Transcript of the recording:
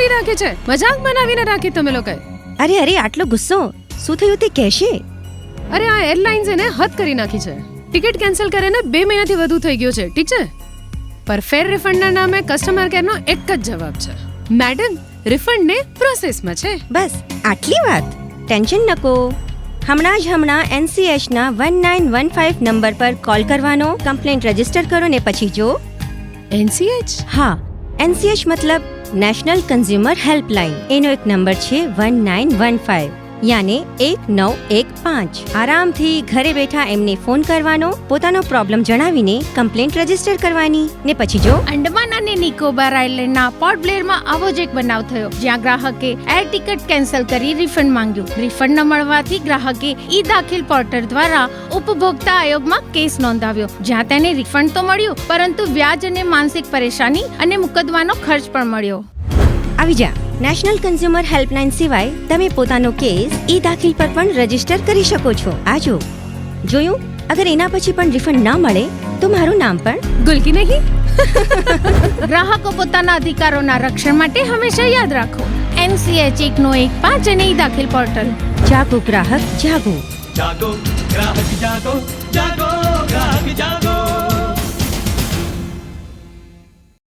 કરી રાખે છે, મજાક બનાવીને રાખી તમે લોકોએ. અરે આટલો ગુસ્સો શું થયું તે કહેશે. અરે આ એરલાઇન્સ એને હદ કરી નાખી છે. ટિકિટ કેન્સલ કરીને 2 મહિનાથી વધુ થઈ ગયો છે, ઠીક છે, પર ફેર રિફંડના નામે કસ્ટમર કેરનો એક જ જવાબ છે, મેડમ રિફંડને પ્રોસેસમાં છે. બસ આટલી વાત, ટેન્શન નકો. હમણાં NCH ના 1915 નંબર પર કોલ કરવાનો, કમ્પ્લેન્ટ રજીસ્ટર કરો ને પછી જો. NCH? હા, NCH મતલબ નેશનલ કન્ઝ્યુમર હેલ્પલાઇન. એનો એક નંબર છે 1915 યાને 1915. આરામથી ઘરે બેઠા એમને ફોન કરવાનો, પોતાનો પ્રોબ્લેમ જણાવીને કમ્પ્લેન્ટ રજીસ્ટર કરવાની ને પછી જો. અંડમાન અને નિકોબાર આઇલેન્ડના પોર્ટ બ્લેરમાં આવો જ એક બનાવ થયો, જ્યાં ગ્રાહકે એર ટિકિટ કેન્સલ કરી રિફંડ માંગ્યું. રિફંડ ન મળવાથી ગ્રાહકે ઈ દાખિલ પોર્ટલ દ્વારા ઉપભોક્તા આયોગમાં કેસ નોંધાવ્યો, જ્યાં તેને રિફંડ તો મળ્યું, પરંતુ વ્યાજ અને માનસિક પરેશાની અને મુકદ્દમાનો ખર્ચ પણ મળ્યો. આવી જા. નેશનલ કન્ઝ્યુમર હેલ્પલાઇન સિવાય તમે પોતાનો કેસ ઈ દાખિલ પર પણ રજીસ્ટર કરી શકો છો. આ જો જોયું, અગર એના પછી પણ રિફંડ ના મળે તો મારું નામ પણ ગુલકી નહીં. ગ્રાહકો પોતાના અધિકારોના રક્ષણ માટે હંમેશા યાદ રાખો, NCH 115 અને ઈ દાખિલ પોર્ટલ. જાગો ગ્રાહક જાગો. જાગો ગ્રાહક જાગો, જાગો